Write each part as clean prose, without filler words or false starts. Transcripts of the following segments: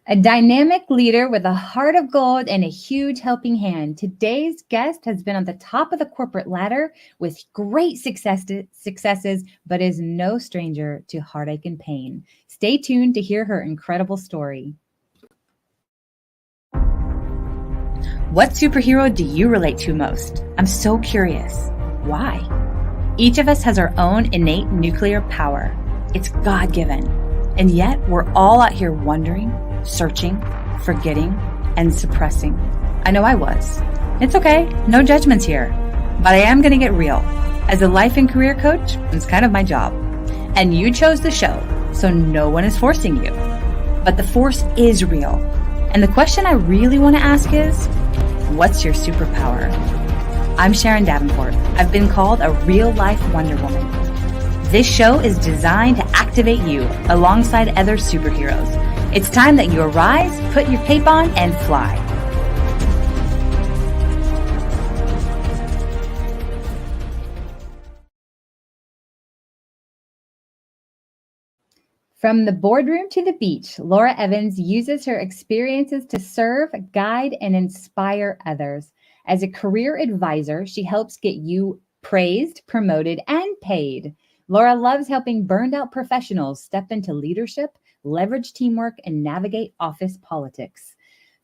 A dynamic leader with a heart of gold and a huge helping hand. Today's guest has been on the top of the corporate ladder with great successes, but is no stranger to heartache and pain. Stay tuned to hear her incredible story. What superhero do you relate to most? I'm so curious. Why? Each of us has our own innate nuclear power. It's God-given. And yet we're all out here wondering, searching, forgetting, and suppressing. I know I was. It's okay, no judgments here. But I am going to get real. As a life and career coach, it's kind of my job. And you chose the show, so no one is forcing you. But the force is real. And the question I really want to ask is, what's your superpower? I'm Sharon Davenport. I've been called a real-life Wonder Woman. This show is designed to activate you alongside other superheroes. It's time that you arise, put your cape on, and fly. From the boardroom to the beach, Laura Evans uses her experiences to serve, guide, and inspire others. As a career advisor, she helps get you praised, promoted, and paid. Laura loves helping burned out professionals step into leadership, leverage teamwork, and navigate office politics.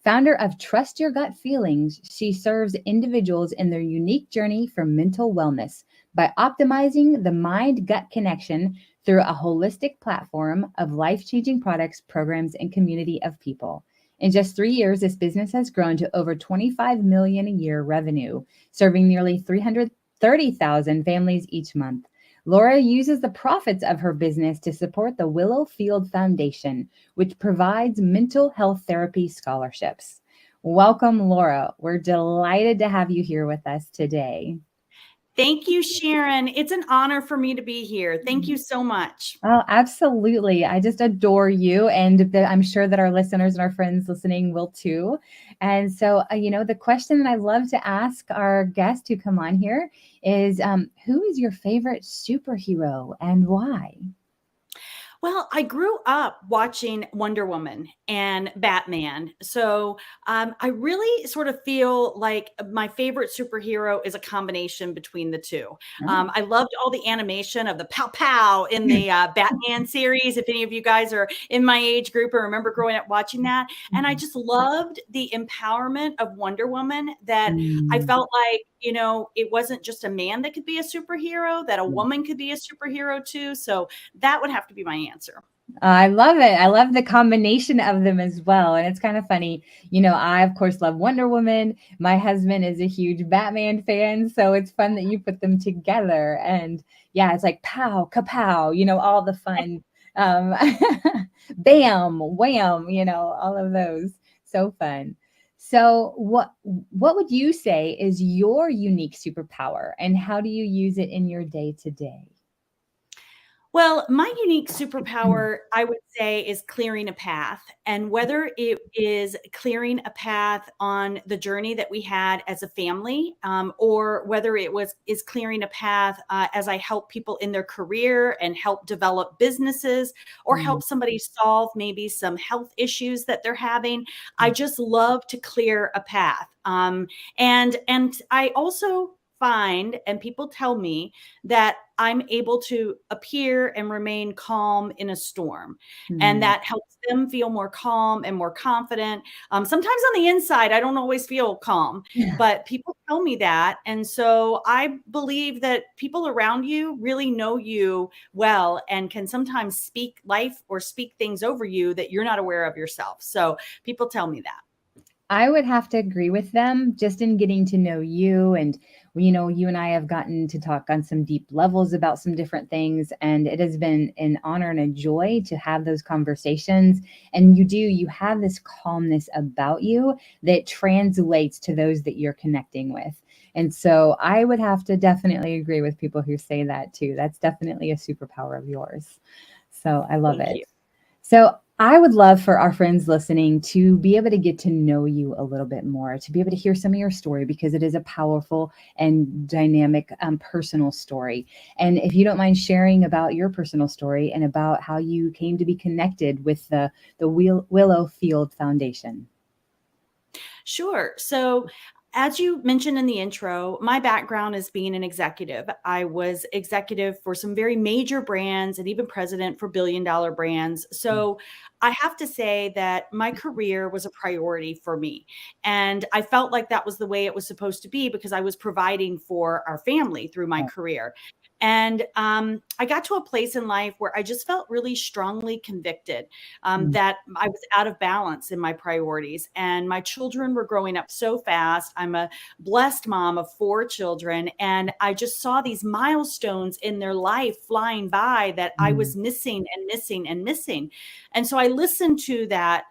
Founder of Trust Your Gut Feelings, she serves individuals in their unique journey for mental wellness by optimizing the mind-gut connection through a holistic platform of life-changing products, programs, and community of people. In just 3 years, this business has grown to over $25 million a year revenue, serving nearly 330,000 families each month. Laura uses the profits of her business to support the Willow Field Foundation, which provides mental health therapy scholarships. Welcome, Laura. We're delighted to have you here with us today. Thank you, Sharon. It's an honor for me to be here. Thank you so much. Oh, absolutely. I just adore you. And I'm sure that our listeners and our friends listening will too. And so, the question that I love to ask our guests who come on here is, who is your favorite superhero and why? Well, I grew up watching Wonder Woman and Batman. So I really sort of feel like my favorite superhero is a combination between the two. Oh. I loved all the animation of the pow pow in the Batman series. If any of you guys are in my age group or remember growing up watching that. And I just loved the empowerment of Wonder Woman that I felt like, it wasn't just a man that could be a superhero, that a woman could be a superhero too. So that would have to be my answer. I love it. I love the combination of them as well. And it's kind of funny. I, of course, love Wonder Woman. My husband is a huge Batman fan. So it's fun that you put them together. And yeah, it's like pow, kapow, all the fun. Bam, wham, all of those. So fun. So what would you say is your unique superpower and how do you use it in your day to day? Well, my unique superpower, I would say, is clearing a path. And whether it is clearing a path on the journey that we had as a family, or whether is clearing a path as I help people in their career and help develop businesses, or help somebody solve maybe some health issues that they're having, I just love to clear a path. And I also find, and people tell me that I'm able to appear and remain calm in a storm. And that helps them feel more calm and more confident. Sometimes on the inside, I don't always feel calm, but people tell me that. And so I believe that people around you really know you well and can sometimes speak life or speak things over you that you're not aware of yourself. So people tell me that. I would have to agree with them just in getting to know you. And, you and I have gotten to talk on some deep levels about some different things. And it has been an honor and a joy to have those conversations. And you have this calmness about you that translates to those that you're connecting with. And so I would have to definitely agree with people who say that too. That's definitely a superpower of yours. So I love Thank it. you. So I would love for our friends listening to be able to get to know you a little bit more, to be able to hear some of your story, because it is a powerful and dynamic personal story. And if you don't mind sharing about your personal story and about how you came to be connected with the Willow Field Foundation. Sure. So, as you mentioned in the intro, my background is being an executive. I was executive for some very major brands and even president for billion-dollar brands. So, I have to say that my career was a priority for me. And I felt like that was the way it was supposed to be because I was providing for our family through my Right. career. And I got to a place in life where I just felt really strongly convicted Mm, that I was out of balance in my priorities. And my children were growing up so fast. I'm a blessed mom of 4 children. And I just saw these milestones in their life flying by that I mm, was missing and missing and missing. And so I listened to that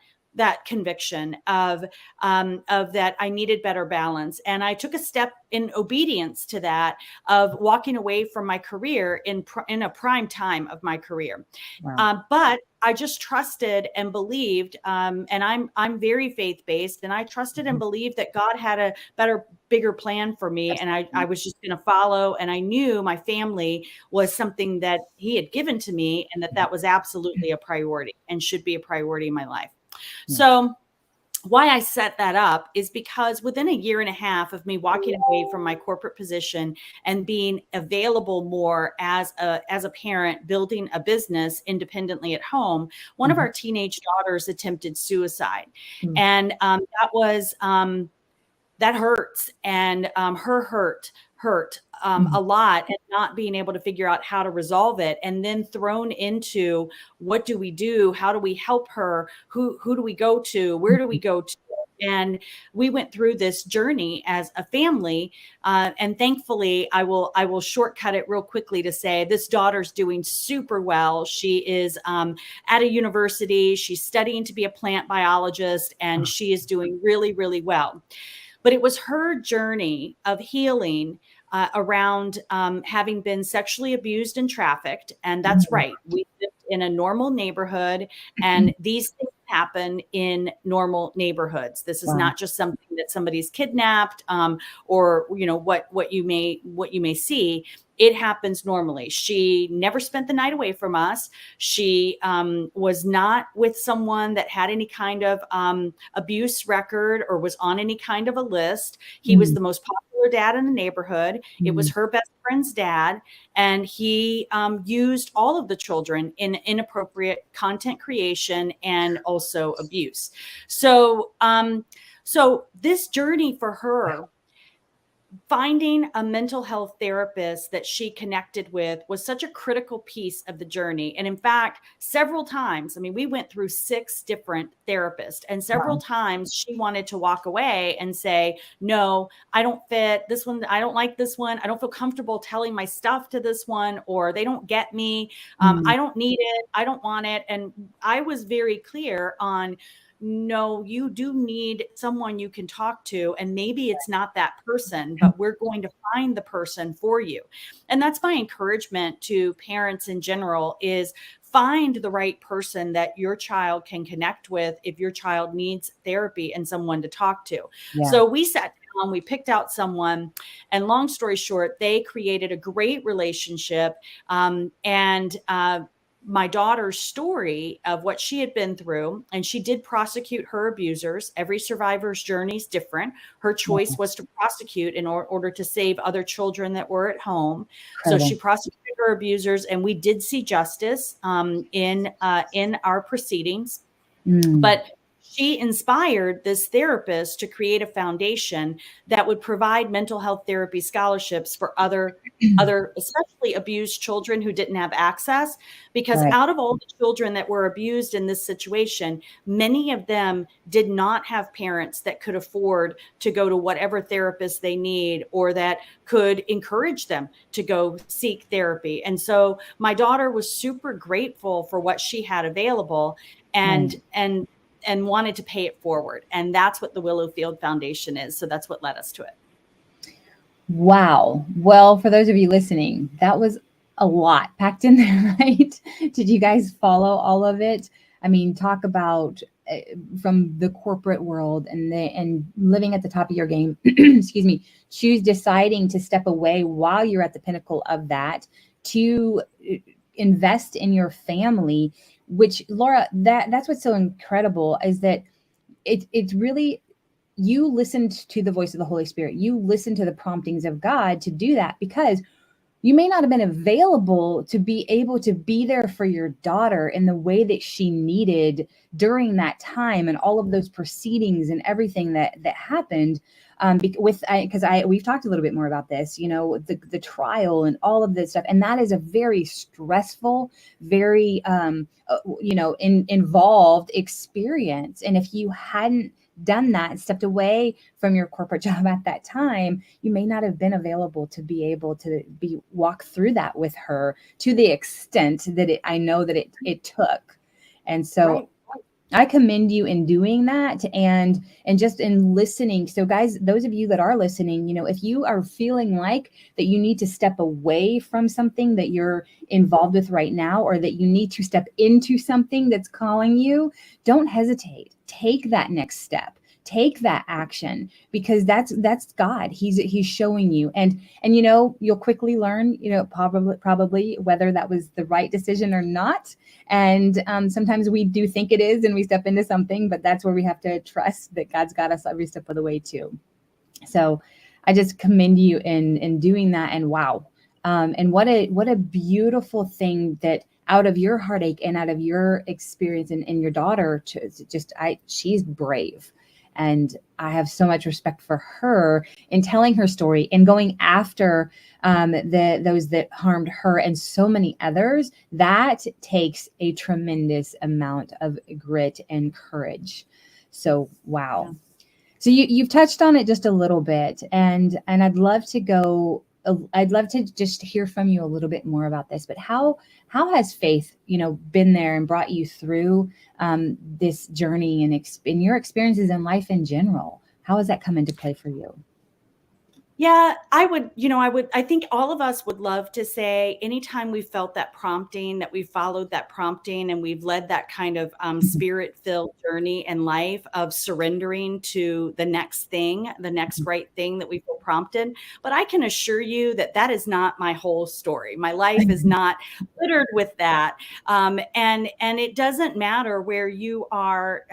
conviction of that I needed better balance. And I took a step in obedience to that of walking away from my career in a prime time of my career. wow. But I just trusted and believed, and I'm very faith based, and I trusted and Mhm. believed that God had a better, bigger plan for me, That's and I right. was just going to follow. And I knew my family was something that He had given to me, and that that was absolutely a priority and should be a priority in my life. Yes. So why I set that up is because within a year and a half of me walking away from my corporate position and being available more as a parent, building a business independently at home, one of Mhm. our teenage daughters attempted suicide, Mm, and that hurts, and her hurt mm, a lot, and not being able to figure out how to resolve it, and then thrown into what do we do, how do we help her, who do we go to, where do we mhm. go to. And we went through this journey as a family, and thankfully I will shortcut it real quickly to say this daughter's doing super well. She is at a university, she's studying to be a plant biologist, and Oh, she is doing really, really well. But it was her journey of healing around having been sexually abused and trafficked. And that's mm, right. We lived in a normal neighborhood, and these things happen in normal neighborhoods. This is wow. not just something that somebody's kidnapped, or what you may see. It happens normally. She never spent the night away from us. She was not with someone that had any kind of abuse record or was on any kind of a list. He was Mm, the most popular dad in the neighborhood. It was mm, her best friend's dad, and he used all of the children in inappropriate content creation and also abuse. So, so this journey for her, finding a mental health therapist that she connected with, was such a critical piece of the journey. And in fact, several times, I mean, we went through 6 different therapists, and several wow. times she wanted to walk away and say, no, I don't fit this one. I don't like this one. I don't feel comfortable telling my stuff to this one, or they don't get me. Mm, I don't need it. I don't want it. And I was very clear on, no, you do need someone you can talk to. And maybe it's not that person, but we're going to find the person for you. And that's my encouragement to parents in general, is find the right person that your child can connect with if your child needs therapy and someone to talk to. yeah. So we sat down, we picked out someone, and long story short, they created a great relationship. And my daughter's story of what she had been through, and she did prosecute her abusers. Every survivor's journey is different. Her choice Wow. was to prosecute in order to save other children that were at home. So she Incredible. prosecuted her abusers, and we did see justice in our proceedings. Mm, But she inspired this therapist to create a foundation that would provide mental health therapy scholarships for other especially abused children who didn't have access, because right. out of all the children that were abused in this situation, many of them did not have parents that could afford to go to whatever therapist they need, or that could encourage them to go seek therapy. And so my daughter was super grateful for what she had available, Right. and wanted to pay it forward. And that's what the Willowfield Foundation is. So that's what led us to it. Wow. Well, for those of you listening, that was a lot packed in there, right? Did you guys follow all of it? I mean, talk about from the corporate world and living at the top of your game. Excuse me. Choose deciding to step away while you're at the pinnacle of that to invest in your family. Which, Laura, that's what's so incredible is that it's really, you listened to the voice of the Holy Spirit. You listened to the promptings of God to do that, because you may not have been available to be able to be there for your daughter in the way that she needed during that time and all of those proceedings and everything that happened. Because we've talked a little bit more about this, the trial and all of this stuff, and that is a very stressful, very involved experience. And if you hadn't done that and stepped away from your corporate job at that time, you may not have been available to be able to walk through that with her to the extent that I know that it took. And so Right. I commend you in doing that and just in listening. So guys, those of you that are listening, if you are feeling like that you need to step away from something that you're involved with right now, or that you need to step into something that's calling you, don't hesitate. Take that next step. Take that action, because that's God. He's showing you, and you'll quickly learn, probably whether that was the right decision or not. And sometimes we do think it is, and we step into something, but that's where we have to trust that God's got us every step of the way too. So I just commend you in doing that. And wow, and what a beautiful thing that out of your heartache and out of your experience and your daughter, she's brave. And I have so much respect for her in telling her story and going after those that harmed her and so many others. That takes a tremendous amount of grit and courage. So, wow. Yeah. So you've touched on it just a little bit, and I'd love to just hear from you a little bit more about this. But how has faith, been there and brought you through this journey and in your experiences in life in general? How has that come into play for you? Yeah, I think all of us would love to say anytime we felt that prompting, that we followed that prompting, and we've led that kind of spirit-filled journey in life of surrendering to the next thing, the next right thing that we feel prompted. But I can assure you that that is not my whole story. My life is not littered with that. And it doesn't matter where you are,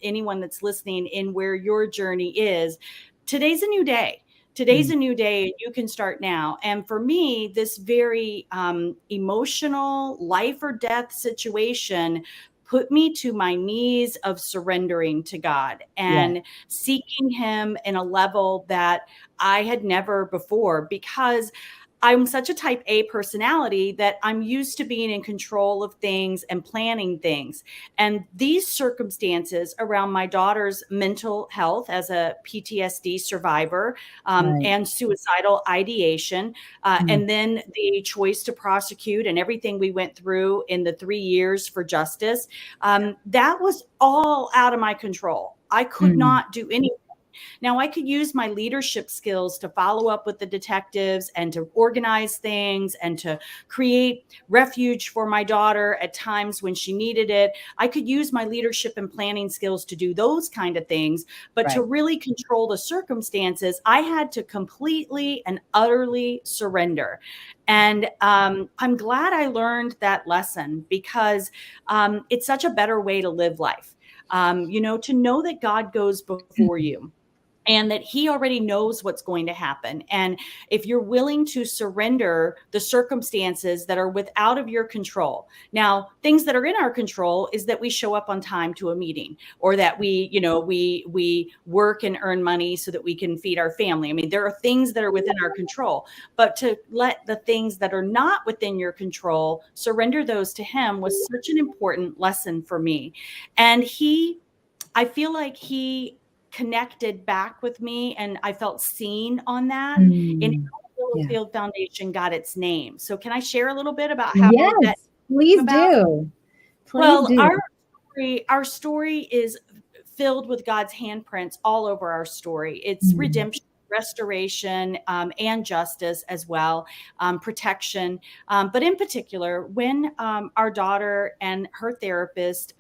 anyone that's listening, in where your journey is. Today's a new day. Today's a new day. You can start now. And for me, this very emotional life or death situation put me to my knees of surrendering to God and seeking him in a level that I had never before, because I'm such a type A personality that I'm used to being in control of things and planning things. And these circumstances around my daughter's mental health as a PTSD survivor, and suicidal ideation, and then the choice to prosecute and everything we went through in the 3 years for justice, that was all out of my control. I could not do anything. Now, I could use my leadership skills to follow up with the detectives and to organize things and to create refuge for my daughter at times when she needed it. I could use my leadership and planning skills to do those kind of things. But to really control the circumstances, I had to completely and utterly surrender. And I'm glad I learned that lesson, because it's such a better way to live life. To know that God goes before you, and that he already knows what's going to happen. And if you're willing to surrender the circumstances that are out of your control. Now, things that are in our control is that we show up on time to a meeting, or that we work and earn money so that we can feed our family. I mean, there are things that are within our control, but to let the things that are not within your control, surrender those to him, was such an important lesson for me. And I feel like he connected back with me, and I felt seen on that, in how the Field Foundation got its name. So can I share a little bit about how that please came about? do. Well, our story is filled with God's handprints all over our story. It's redemption. restoration, and justice as well, protection. But in particular, when our daughter and her therapist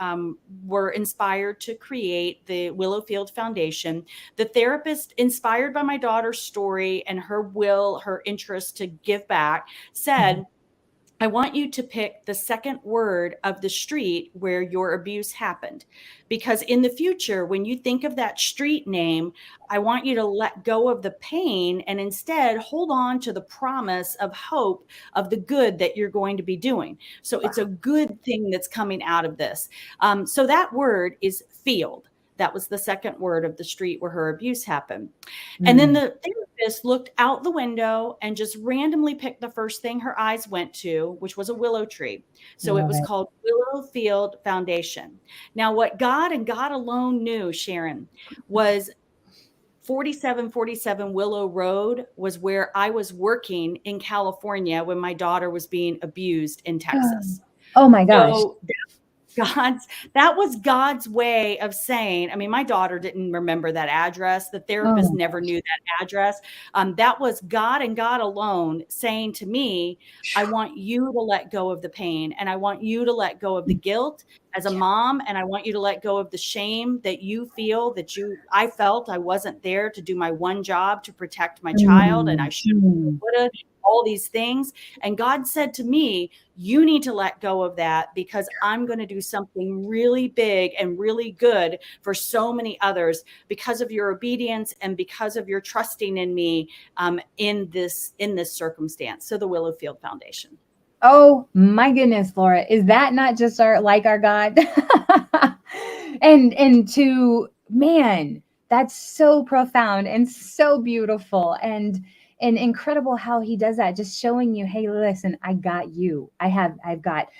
were inspired to create the Willowfield Foundation, the therapist, inspired by my daughter's story and her will, her interest to give back, said, I want you to pick the second word of the street where your abuse happened. Because in the future, when you think of that street name, I want you to let go of the pain and instead hold on to the promise of hope of the good that you're going to be doing. So it's a good thing that's coming out of this. So that word is field. That was the second word of the street where her abuse happened. And then the therapist looked out the window and just randomly picked the first thing her eyes went to, which was a willow tree. So it was called Willowfield Foundation. Now, what God and God alone knew, Sharon, was 4747 Willow Road was where I was working in California when my daughter was being abused in Texas. Oh my gosh. So that was God's way of saying, I mean, my daughter didn't remember that address. The therapist never knew that address. That was God and God alone saying to me, I want you to let go of the pain, and I want you to let go of the guilt as a mom, and I want you to let go of the shame that you feel I felt I wasn't there to do my one job to protect my child, and I should have, all these things. And God said to me, you need to let go of that, because I'm going to do something really big and really good for so many others because of your obedience and because of your trusting in me in this circumstance. So the Willowfield Foundation. Oh my goodness, Laura, is that not just our God? and to, man, that's so profound and so beautiful and incredible how he does that, just showing you, hey, listen, I got you. I've got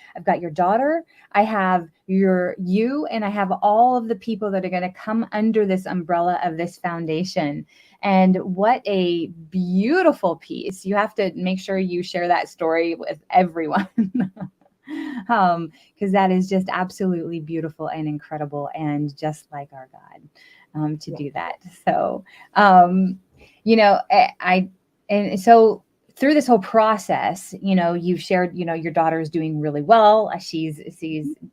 your daughter, I have you, and I have all of the people that are going to come under this umbrella of this foundation. And what a beautiful piece. You have to make sure you share that story with everyone. Because that is just absolutely beautiful and incredible, and just like our God to do that. So, and so through this whole process, you've shared, your daughter is doing really well. She's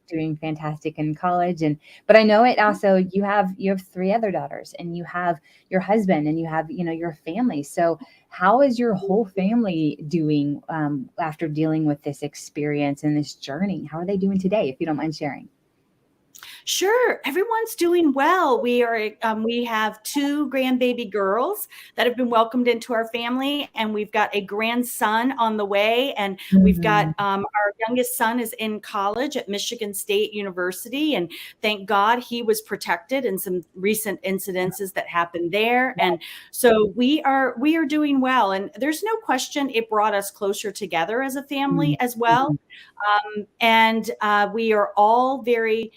doing fantastic in college. But I know it also, you have 3 other daughters, and you have your husband, and you have, your family. So how is your whole family doing after dealing with this experience and this journey? How are they doing today, if you don't mind sharing? Sure. Everyone's doing well. We have 2 grandbaby girls that have been welcomed into our family, and we've got a grandson on the way. And we've got our youngest son is in college at Michigan State University, and thank God he was protected in some recent incidences that happened there. And so we are doing well. And there's no question it brought us closer together as a family as well. And we are all very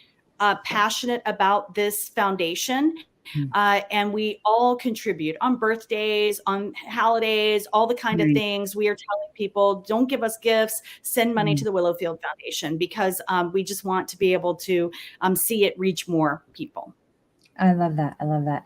passionate about this foundation. And we all contribute on birthdays, on holidays, all the kind of things. We are telling people, don't give us gifts, send money to the Willowfield Foundation, because we just want to be able to see it reach more people. I love that.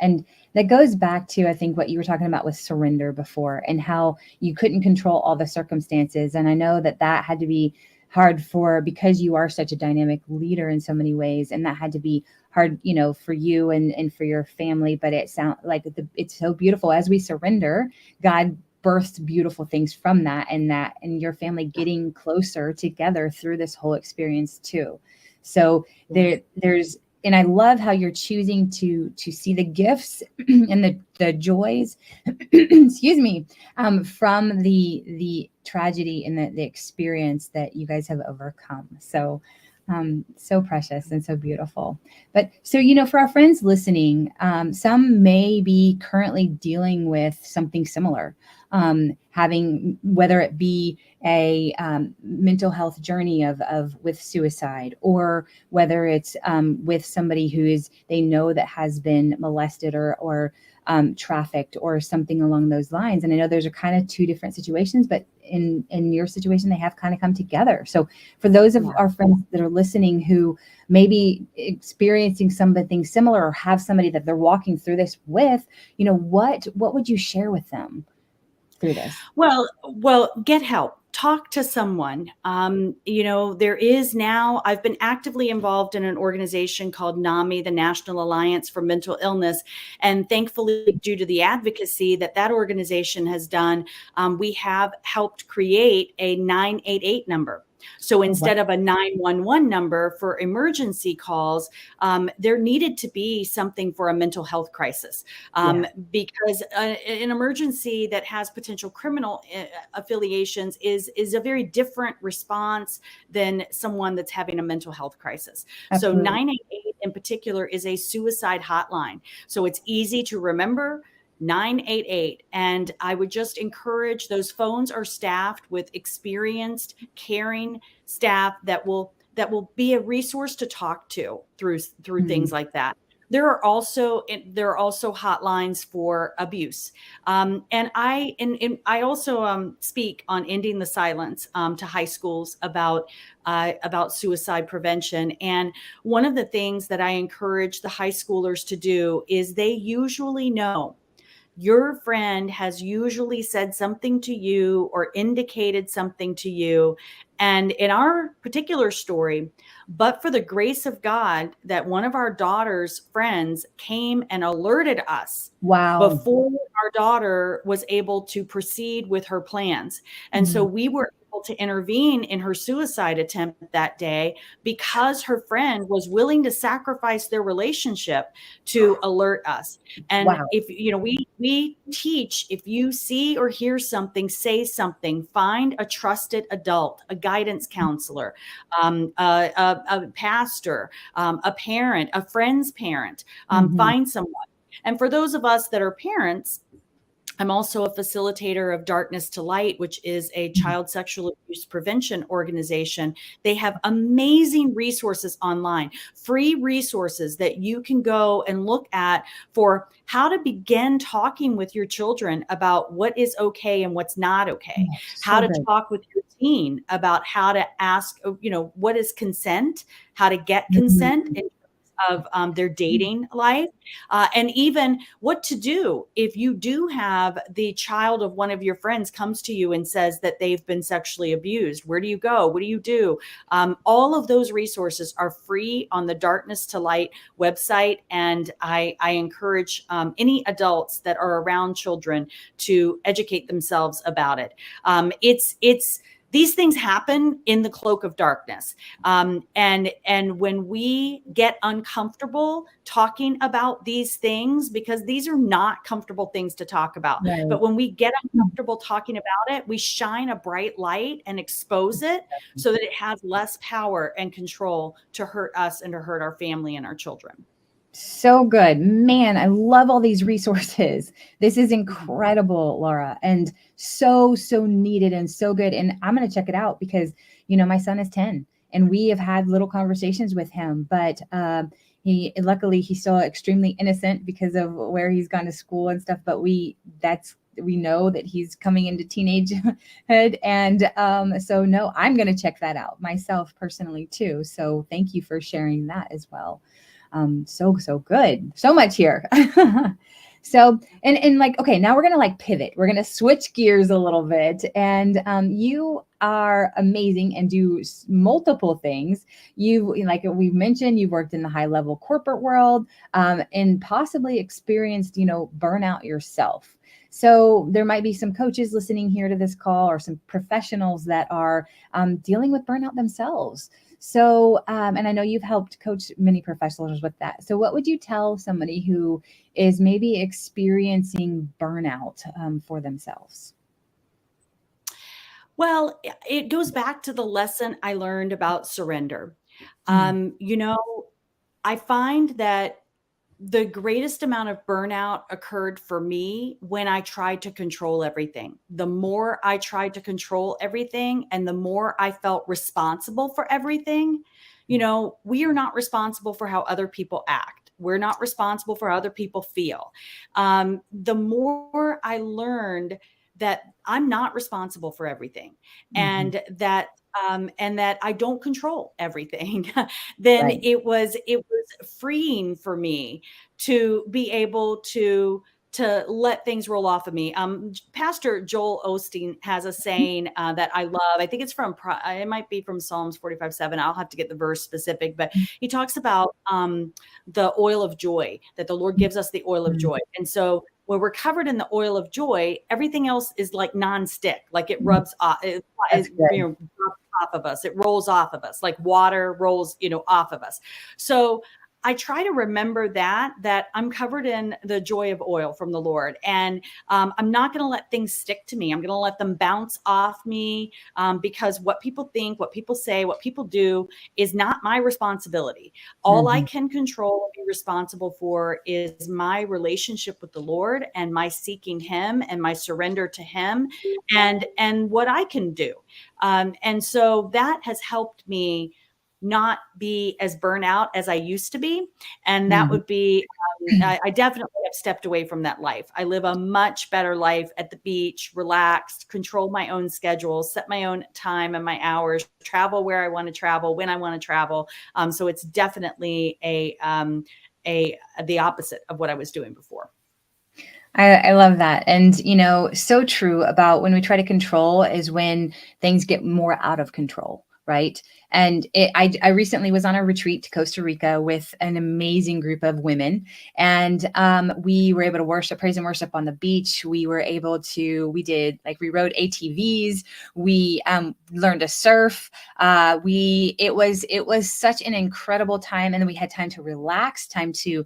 And that goes back to, I think, what you were talking about with surrender before, and how you couldn't control all the circumstances. And I know that had to be hard because you are such a dynamic leader in so many ways. And that had to be hard, for you and for your family. But it sounds like it's so beautiful. As we surrender, God births beautiful things from that, and your family getting closer together through this whole experience too. So there's, and I love how you're choosing to see the gifts and the joys, excuse me, from the tragedy and the experience that you guys have overcome. So, so precious and so beautiful. But so, for our friends listening, some may be currently dealing with something similar, having, whether it be a mental health journey with suicide, or whether it's with somebody they know that has been molested or trafficked or something along those lines. And I know those are kind of 2 different situations, but in your situation, they have kind of come together. So for those of Yeah. our friends that are listening who may be experiencing something similar or have somebody that they're walking through this with, what would you share with them through this? Well, get help. Talk to someone. There is now, I've been actively involved in an organization called NAMI, the National Alliance for Mental Illness. And thankfully, due to the advocacy that organization has done, we have helped create a 988 number. So Oh, wow. instead of a 911 number for emergency calls, there needed to be something for a mental health crisis, Yeah. because an emergency that has potential criminal affiliations is a very different response than someone that's having a mental health crisis. So Absolutely. 988 in particular is a suicide hotline. So it's easy to remember. 988. And I would just encourage, those phones are staffed with experienced, caring staff that will be a resource to talk to through things Mhm. like that. There are also hotlines for abuse, and I also speak on ending the silence to high schools about suicide prevention. And one of the things that I encourage the high schoolers to do is, they usually know, your friend has usually said something to you or indicated something to you. And in our particular story, but for the grace of God, that one of our daughter's friends came and alerted us Wow. before our daughter was able to proceed with her plans. And so Mhm. we were able to intervene in her suicide attempt that day, because her friend was willing to sacrifice their relationship to alert us. And Wow. if we teach, if you see or hear something, say something. Find a trusted adult, a guidance counselor, a pastor, a parent, a friend's parent. Mhm. Find someone. And for those of us that are parents, I'm also a facilitator of Darkness to Light, which is a Mhm. child sexual abuse prevention organization. They have amazing resources online, free resources that you can go and look at for how to begin talking with your children about what is okay and what's not okay, Yeah, how so to good. talk with your teen about how to ask, what is consent, how to get consent Mhm. in terms of their dating life, and even what to do if you do have the child of one of your friends comes to you and says that they've been sexually abused. Where do you go? What do you do? All of those resources are free on the Darkness to Light website. And I encourage any adults that are around children to educate themselves about it. It's these things happen in the cloak of darkness. And when we get uncomfortable talking about these things, because these are not comfortable things to talk about, Right. but when we get uncomfortable talking about it, we shine a bright light and expose it so that it has less power and control to hurt us and to hurt our family and our children. So good. Man, I love all these resources. This is Mhm. incredible, Laura, and so needed and so good. And I'm going to check it out because, my son is 10 and we have had little conversations with him, but luckily he's still extremely innocent because of where he's gone to school and stuff. But we know that he's coming into teenagehood. And so, no, I'm going to check that out myself personally, too. So thank you for sharing that as well. So good. So much here. So, and like, okay, now we're going to like pivot. We're going to switch gears a little bit. And you are amazing and do multiple things. Like we've mentioned, you've worked in the high level corporate world, and possibly experienced, burnout yourself. So there might be some coaches listening here to this call, or some professionals that are dealing with burnout themselves. So, and I know you've helped coach many professionals with that. So, what would you tell somebody who is maybe experiencing burnout for themselves? Well, it goes back to the lesson I learned about surrender. Mm. I find that the greatest amount of burnout occurred for me when I tried to control everything. The more I tried to control everything and the more I felt responsible for everything, we are not responsible for how other people act. We're not responsible for how other people feel. The more I learned that I'm not responsible for everything, Mhm. and that I don't control everything, then Right. it was freeing for me to be able to let things roll off of me. Pastor Joel Osteen has a saying that I love. I think it's it might be from Psalms 45:7. I'll have to get the verse specific, but he talks about the oil of joy, that the Lord gives us the oil of Mhm. joy. And so when we're covered in the oil of joy, everything else is like nonstick, like it Mhm. rubs off, That's good. drops off of us. It rolls off of us, like water rolls, off of us. So I try to remember that I'm covered in the joy of oil from the Lord, and I'm not going to let things stick to me. I'm going to let them bounce off me, because what people think, what people say, what people do is not my responsibility. All I Mhm. can control and be responsible for is my relationship with the Lord, and my seeking Him, and my surrender to Him, and what I can do. And so that has helped me not be as burnout as I used to be. And that Mhm. would be, I definitely have stepped away from that life. I live a much better life at the beach, relaxed, control my own schedule, set my own time and my hours, travel where I want to travel, when I want to travel. So it's definitely the opposite of what I was doing before. I love that. And, so true about when we try to control is when things get more out of control. Right. And I recently was on a retreat to Costa Rica with an amazing group of women. And we were able to worship, praise and worship on the beach. We rode ATVs. We learned to surf. It was such an incredible time. And then we had time to relax, time to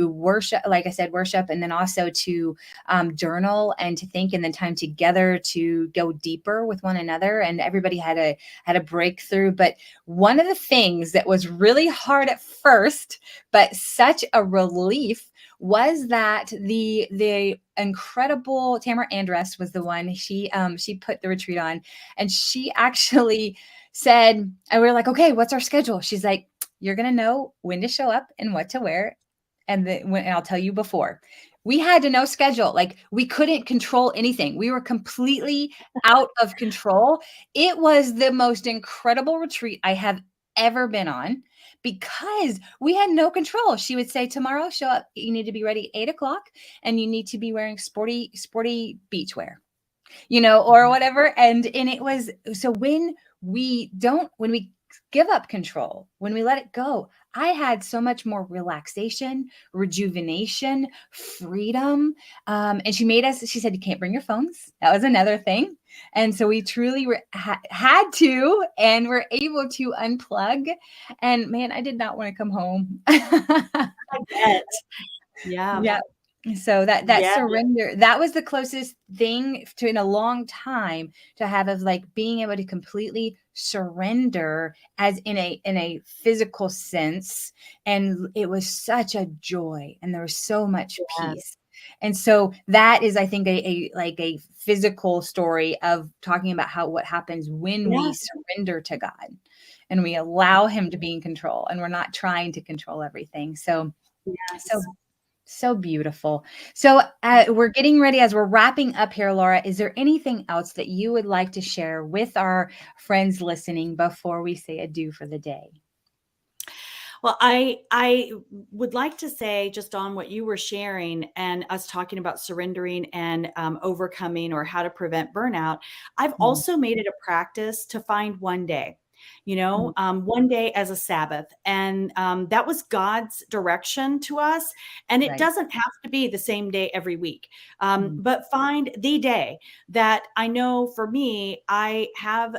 worship, like I said, worship, and then also to journal and to think, and then time together to go deeper with one another. And everybody had a breakthrough. But one of the things that was really hard at first, but such a relief, was that the incredible Tamara Andress was the one. She put the retreat on, and she actually said, and we were like, okay, what's our schedule? She's like, you're gonna know when to show up and what to wear, and I'll tell you before. We had to know schedule. Like, we couldn't control anything. We were completely out of control. It was the most incredible retreat I have ever been on because we had no control. She would say, tomorrow, show up. You need to be ready 8 o'clock, and you need to be wearing sporty beachwear, or Mhm. whatever. And it was, so when we give up control, when we let it go, I had so much more relaxation, rejuvenation, freedom. And she said, you can't bring your phones. That was another thing. And so we truly had to, and were able to unplug. And man, I did not want to come home. I bet. Yeah. Yeah. So that Yeah. surrender, that was the closest thing to in a long time to have, of like being able to completely surrender, as in a physical sense. And it was such a joy, and there was so much Yes. peace. And so that is, I think, a physical story of talking about what happens when we Yeah. surrender to God and we allow Him to be in control, and we're not trying to control everything. So Yes. so beautiful. So we're getting ready, as we're wrapping up here, Laura. Is there anything else that you would like to share with our friends listening before we say adieu for the day? Well, I would like to say, just on what you were sharing and us talking about surrendering and overcoming, or how to prevent burnout. I've Mm, also made it a practice to find one day, mm, one day as a Sabbath, and that was God's direction to us. And it right. doesn't have to be the same day every week, Mm, but find the day that I know. For me, I have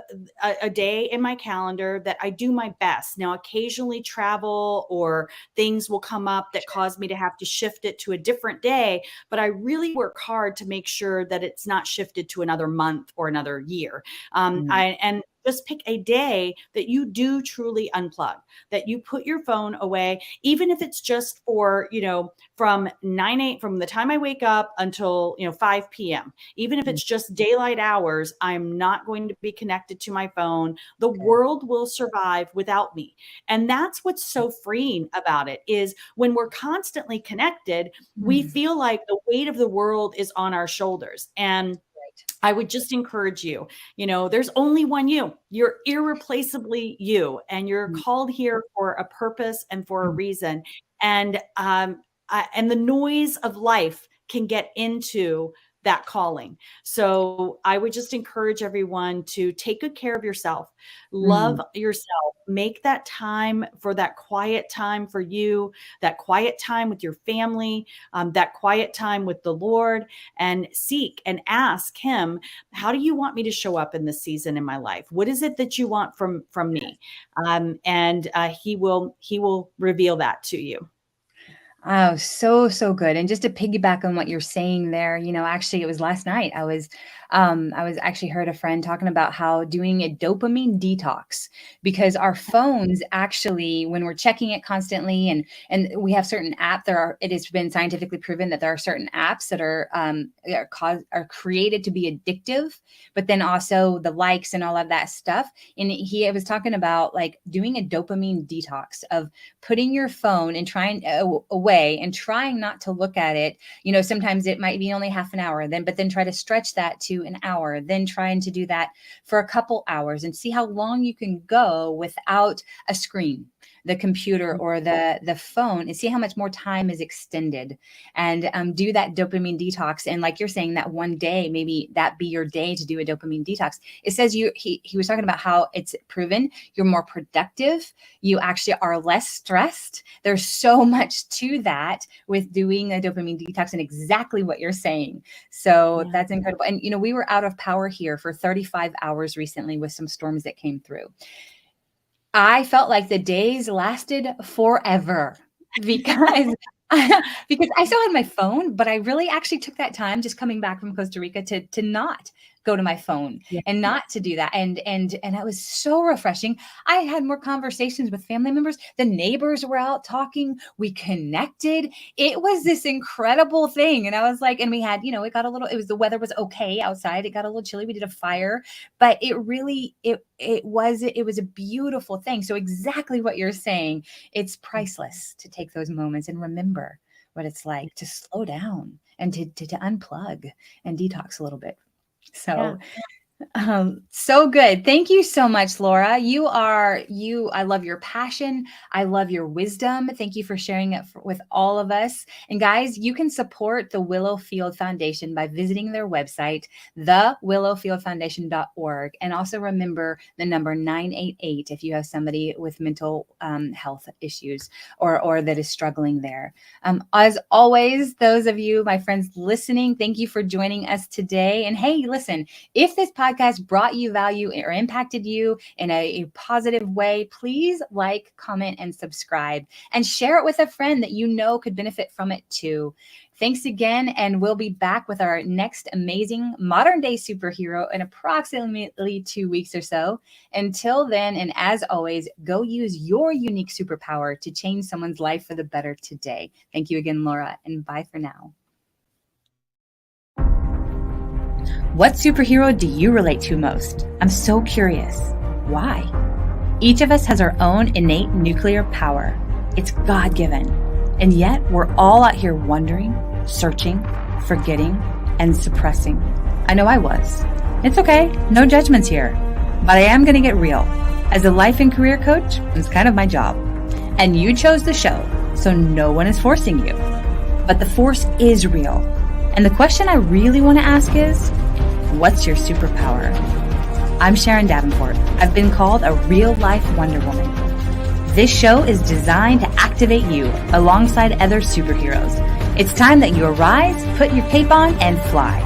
a day in my calendar that I do my best. Now, occasionally travel or things will come up that cause me to have to shift it to a different day, but I really work hard to make sure that it's not shifted to another month or another year. mm, And just pick a day that you do truly unplug, that you put your phone away, even if it's just for, from 9 8 from the time I wake up until 5 p.m. Even if mm, it's just daylight hours, I'm not going to be connected to my phone. The good. world will survive without me. And that's what's so freeing about it, is when we're constantly connected, we Mm, feel like the weight of the world is on our shoulders. And I would just encourage you, there's only one you. You're irreplaceably you, and you're called here for a purpose and for a reason. And and the noise of life can get into that calling. So I would just encourage everyone to take good care of yourself, love yourself, make that time for that quiet time for you, that quiet time with your family, that quiet time with the Lord, and seek and ask him, how do you want me to show up in this season in my life? What is it that you want from me? And he will reveal that to you. Oh, so good. And just to piggyback on what you're saying there, actually it was last night. I was actually heard a friend talking about how doing a dopamine detox, because our phones actually, when we're checking it constantly, and we have certain apps, it has been scientifically proven that there are certain apps that are created to be addictive, but then also the likes and all of that stuff. And he was talking about like doing a dopamine detox of putting your phone and trying away and trying not to look at it. Sometimes it might be only half an hour, but then try to stretch that to an hour, then trying to do that for a couple hours and see how long you can go without a screen, the computer or the phone, and see how much more time is extended, and do that dopamine detox. And like you're saying, that one day, maybe that be your day to do a dopamine detox. It says he was talking about how it's proven you're more productive. You actually are less stressed. There's so much to that with doing a dopamine detox, and exactly what you're saying. So that's incredible. And, we were out of power here for 35 hours recently with some storms that came through. I felt like the days lasted forever because I still had my phone, but I really actually took that time just coming back from Costa Rica to not go to my phone and not to do that. And it was so refreshing. I had more conversations with family members. The neighbors were out talking. We connected. It was this incredible thing. And I was like, and we had, the weather was okay outside. It got a little chilly. We did a fire, but it was a beautiful thing. So exactly what you're saying, it's priceless to take those moments and remember what it's like to slow down and to unplug and detox a little bit. So, so good. Thank you so much, Laura. I love your passion. I love your wisdom. Thank you for sharing it with all of us. And guys, you can support the Willowfield Foundation by visiting their website, thewillowfieldfoundation.org. And also remember the number 988 if you have somebody with mental health issues or that is struggling there. As always, those of you, my friends listening, thank you for joining us today. And hey, listen, if this podcast brought you value or impacted you in a positive way, please like, comment, and subscribe, and share it with a friend that could benefit from it too. Thanks again, and we'll be back with our next amazing modern day superhero in approximately 2 weeks or so. Until then, and as always, go use your unique superpower to change someone's life for the better today. Thank you again, Laura, and bye for now. What superhero do you relate to most? I'm so curious. Why? Each of us has our own innate nuclear power. It's God-given. And yet we're all out here wondering, searching, forgetting, and suppressing. I know I was. It's okay. No judgments here. But I am going to get real. As a life and career coach, it's kind of my job. And you chose the show, so no one is forcing you. But the force is real. And the question I really want to ask is, what's your superpower? I'm Sharon Davenport. I've been called a real-life Wonder Woman. This show is designed to activate you alongside other superheroes. It's time that you arise, put your cape on, and fly.